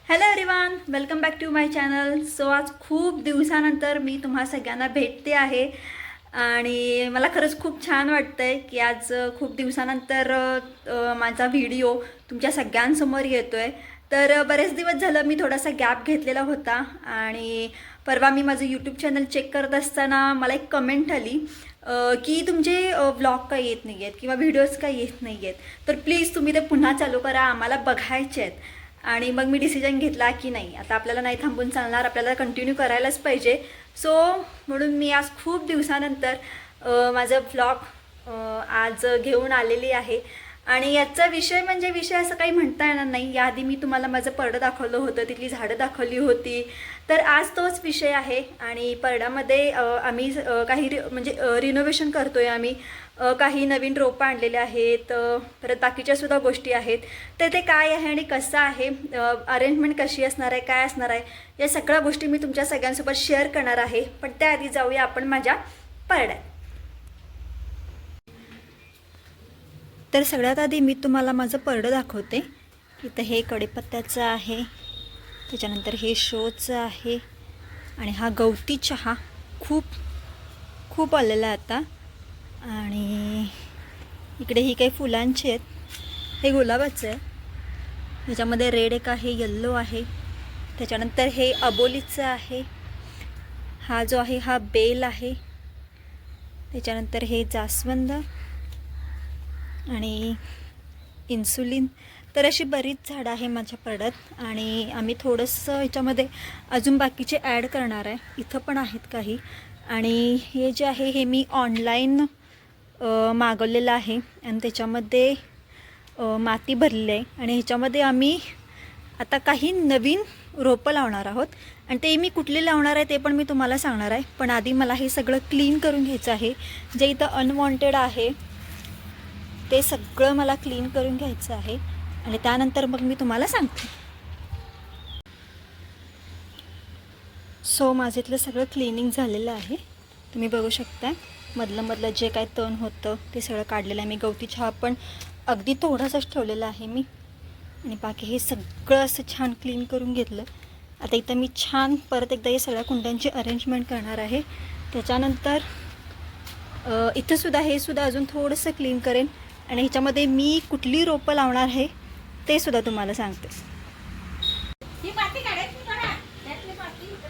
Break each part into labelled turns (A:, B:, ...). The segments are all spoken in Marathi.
A: Hello everyone, welcome back to my channel. So आज खूप दिवसानंतर मी तुम्हा सगळ्यांना भेटते आहे आणि मला खरंच खूप छान वाटतं आहे की आज खूप दिवसानंतर माझा व्हिडिओ तुमच्या सगळ्यांसमोर येतो आहे. तर बरेच दिवस झालं मी थोडासा गॅप घेतलेला होता आणि परवा मी माझं यूट्यूब चॅनल चेक करत असताना मला एक कमेंट आली की तुमचे व्लॉग काही येत नाही आहेत किंवा व्हिडिओज काही येत नाही आहेत, तर प्लीज तुम्ही ते पुन्हा चालू करा, आम्हाला बघायचे आहेत. आणि मग मी डिसिजन घेतला की नाही, आता आपल्याला नाही थांबून चालणार, आपल्याला कंटिन्यू करायलाच पाहिजे. सो म्हणून मी आज खूप दिवसानंतर माझं व्लॉग आज घेऊन आलेली आहे. आणि याचा विषय म्हणजे विषय असं काही म्हणता येणार नाही. याआधी मी तुम्हाला माझं परडं दाखवलं होतं, तिथली झाडं दाखवली होती. तर आज तोच विषय आहे आणि परड्यामध्ये आम्ही काही म्हणजे रिनोव्हेशन करतो आहे आम्ही. काही नवीन रोपं आणलेले आहेत, परत बाकीच्यासुद्धा गोष्टी आहेत. तर ते काय आहे आणि कसं आहे, अरेंजमेंट कशी असणार आहे, काय असणार आहे, या सगळ्या गोष्टी मी तुमच्या सगळ्यांसोबत शेअर करणार आहे. पण त्याआधी जाऊया आपण माझ्या परड्यात. तर सगळ्यात आधी मी तुम्हाला माझं परडं दाखवते. इथं हे कढीपत्त्याचं आहे, त्याच्यानंतर हे शोचं आहे आणि हा गवती चहा खूप खूप आलेला आहे आता. आणि इकडे ही काही फुलांची आहेत, हे गुलाबाचं आहे, ह्याच्यामध्ये रेड एक आहे, येल्लो आहे. त्याच्यानंतर हे अबोलीचं आहे, हा जो आहे हा बेल आहे. त्याच्यानंतर हे जास्वंद आणि इन्सुलिन. तर अशी बरीच झाडं आहे माझ्या परड्यात आणि आम्ही थोडंसं ह्याच्यामध्ये अजून बाकीचे ॲड करणार आहे. इथं पण आहेत काही. आणि हे जे आहे हे मी ऑनलाईन मागवलेलं आहे आणि त्याच्यामध्ये माती भरलेली आहे आणि ह्याच्यामध्ये आम्ही आता काही नवीन रोपं लावणार आहोत आणि ते मी कुठले लावणार आहे ते पण मी तुम्हाला सांगणार आहे. पण आधी मला हे सगळं क्लीन करून घ्यायचं आहे. जे इथं अनवॉन्टेड आहे ते सगळं मला क्लीन करून घ्यायचं आहे आणि त्यानंतर मग मी तुम्हाला सांगते. सो माझं इथलं सगळं क्लिनिंग झालेलं आहे, तुम्ही बघू शकता. मधलं जे काय तण होतं ते सगळं काढलेलं आहे मी. गवती चहा पण अगदी थोडासाच ठेवलेला आहे मी आणि बाकी हे सगळं असं छान क्लीन करून घेतलं. आता इथं मी छान परत एकदा हे सगळ्या कुंड्यांची अरेंजमेंट करणार आहे. त्याच्यानंतर इथंसुद्धा हे सुद्धा अजून थोडंसं क्लीन करेन आणि ह्याच्यामध्ये मी कुठली रोपं लावणार आहे ते सुद्धा तुम्हाला सांगते.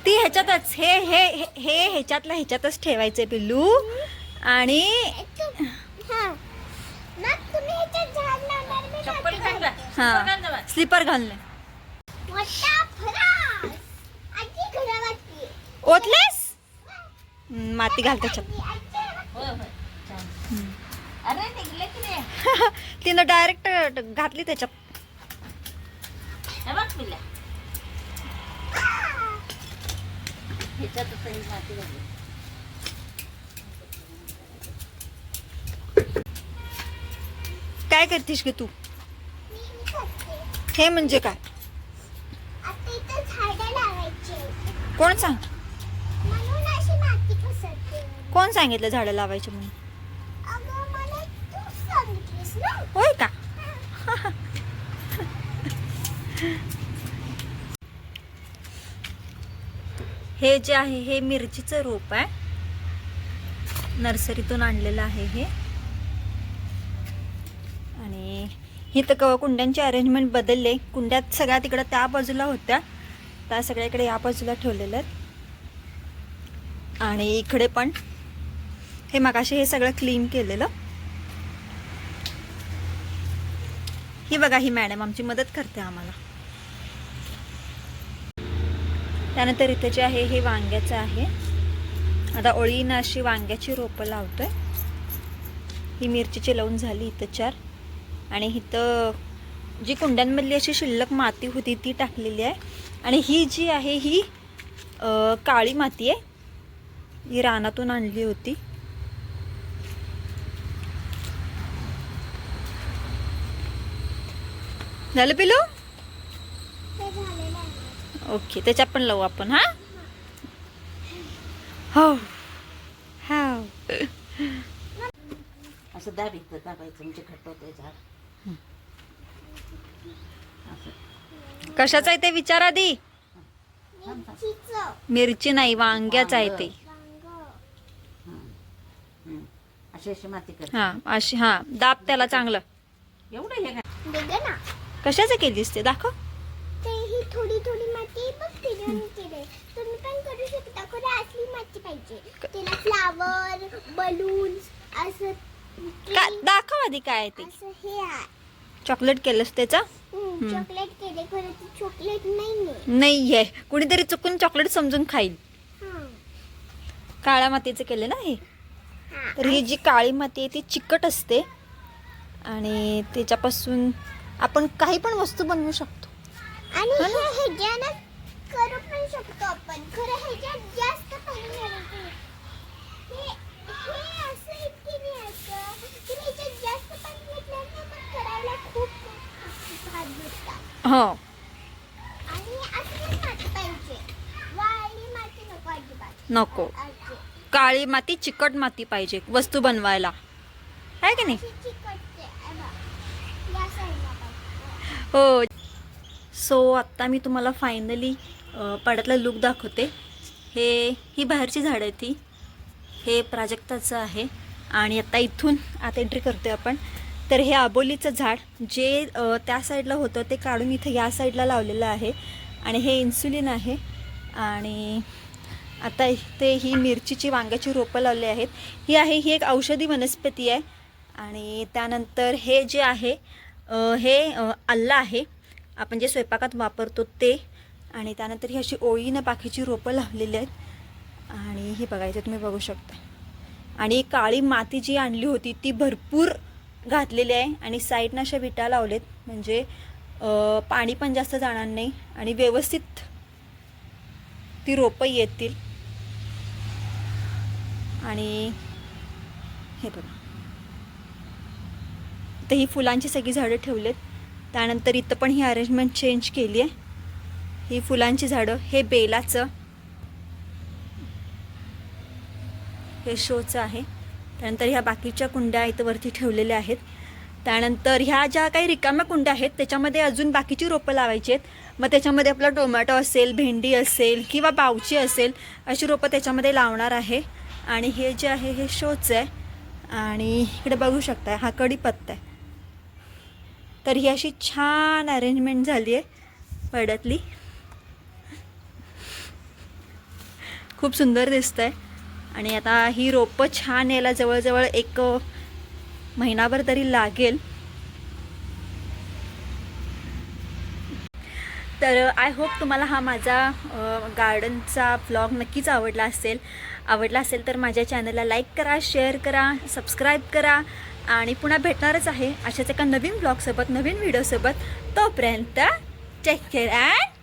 A: ती ह्याच्यातच हे हे हे ह्याच्यातच ठेवायचं आहे पिल्लू. आणि हां, स्लीपर घालले. ओतलेस माती घाल त्याच्यात. तिनं डायरेक्ट घातली त्याच्यात. काय करतीस ग तू? हे म्हणजे काय? कोण सांग कोण सांगितलं झाडं लावायची म्हणून? होय का? हे जे आहे हे मिरचीचं रोप आहे, नर्सरीतून आणलेलं आहे हे. आणि ही तर कुंड्यांची अरेंजमेंट बदलले. कुंड्यात सगळ्या तिकडं त्या बाजूला होत्या, त्या सगळ्या इकडे या बाजूला ठेवलेल्या आहेत. आणि इकडे पण हे मगाशी हे सगळं क्लीन केलेलं. ही बघा, ही मॅडम आमची मदत करते आम्हाला. त्यानंतर इथे जे आहे हे वांग्याचं आहे. आता ओळीनं अशी वांग्याची रोपं लावतोय. ही मिरचीची लावून झाली इथं 4. आणि इथं जी कुंड्यांमधली अशी शिल्लक माती होती ती टाकलेली आहे. आणि ही जी आहे ही काळी माती आहे, ही रानातून आणली होती. झालं पिलू? ओके, त्याच्यात पण लावू आपण. हा हो हो.
B: असं दाबायचं म्हणजे घट्ट होतं झाड. असं
A: कशाचं आहे ते विचार आधी. मिरची नाही, वांग्याचं आहे ते.
B: अशी अशी माती कर.
A: हा अशी, हा दाब त्याला चांगलं.
B: एवढं हे काय?
A: कशाचं केलीस ते दाखव.
C: ही थोडी थोडी माती बघ तिने केले. तुम्ही पण करू शकता. खरं असली माती पाहिजे. त्याला फ्लावर, बलून्स असं
A: दाखव आधी काय आहे ते.
C: असं हे आहे.
A: चॉकलेट केलंस त्याचा.
C: चॉकलेट केले. खरं ते चॉकलेट नाहीये.
A: नाहीये, कुणीतरी चुकून चॉकलेट समजून खाईल.
C: हां.
A: काळ्या मातीचं केलं ना हे.
C: हां.
A: तर ही जी काळी माती आहे ती चिकट असते आणि त्याच्यापासून आपण काही पण वस्तू बनवू शकतो.
C: आणि हे ह्याच्यानं करू पण शकतो आपण. खरं ह्याच्यात जास्त पाणी घालायचं. हे असं इतकी नाही असं. तर ह्याच्यात जास्त पाणी घेतल्यानं मग करायला खूप भात भेटतात.
A: हो,
C: आणि असली माती पाहिजे. वाळली माती नको अजिबात.
A: नको. काळी माती, चिकट माती पाहिजे वस्तू बनवायला, आहे की नाही. हो. सो आत्ता मी तुम्हाला फायनली पाड्यातला लुक दाखवते. ही बाहेरची झाड आहे ती. हे प्राजक्ताचं आहे आणि आता इथून आता एंट्री करतोय आपण. तर हे आबोलीचं झाड जे त्या साईडला होतं ते काढून इथं या साईडला लावलेलं आहे. आणि हे इन्सुलिन आहे. आणि आता इथे ही मिरचीची, वांग्याची रोपं लावली आहेत. ही एक औषधी वनस्पती आहे. आणि त्यानंतर हे जे आहे हे आलं आहे, आपण जे स्वयंपाकात वापरतो ते. आणि त्यानंतर ही अशी ओळीनं बाकीची रोपं लावलेली आहेत. आणि हे बघायचं तुम्ही बघू शकता. आणि काळी माती जी आणली होती ती भरपूर घातलेली आहे. आणि साईडनं अशा विटा लावलेत म्हणजे पाणी पण जास्त जाणार नाही आणि व्यवस्थित ती रोपं येतील. आणि हे बघा, तर ही फुलांची सगळी झाडं ठेवलेत. त्यानंतर इथं पण ही अरेंजमेंट चेंज केली आहे. ही फुलांची झाडं, हे बेलाचं, हे शोचं आहे. त्यानंतर ह्या बाकीच्या कुंड्या इथं वरती ठेवलेल्या आहेत. त्यानंतर ह्या ज्या काही रिकाम्या कुंड्या आहेत त्याच्यामध्ये अजून बाकीची रोपं लावायची आहेत. मग त्याच्यामध्ये आपला टोमॅटो असेल, भेंडी असेल किंवा बावची असेल अशी रोपं त्याच्यामध्ये लावणार आहे. आणि हे जे आहे हे शोचं आहे. आणि इकडे बघू शकता हा कढीपत्ता आहे. तर ही अशी छान अरेंजमेंट झाली आहे पाड्यातली. खूप सुंदर दिसतं आहे. आणि आता ही रोपं छान यायला जवळजवळ एक महिनाभर तरी लागेल. तर आय होप तुम्हाला हा माझा गार्डनचा व्लॉग नक्कीच आवडला असेल तर माझ्या चॅनलला लाईक करा, शेअर करा, सबस्क्राईब करा. आणि पुन्हा भेटणारच आहे अशाच एका नवीन व्लॉगसोबत, नवीन व्हिडिओसोबत. तोपर्यंत टेक केअर अँड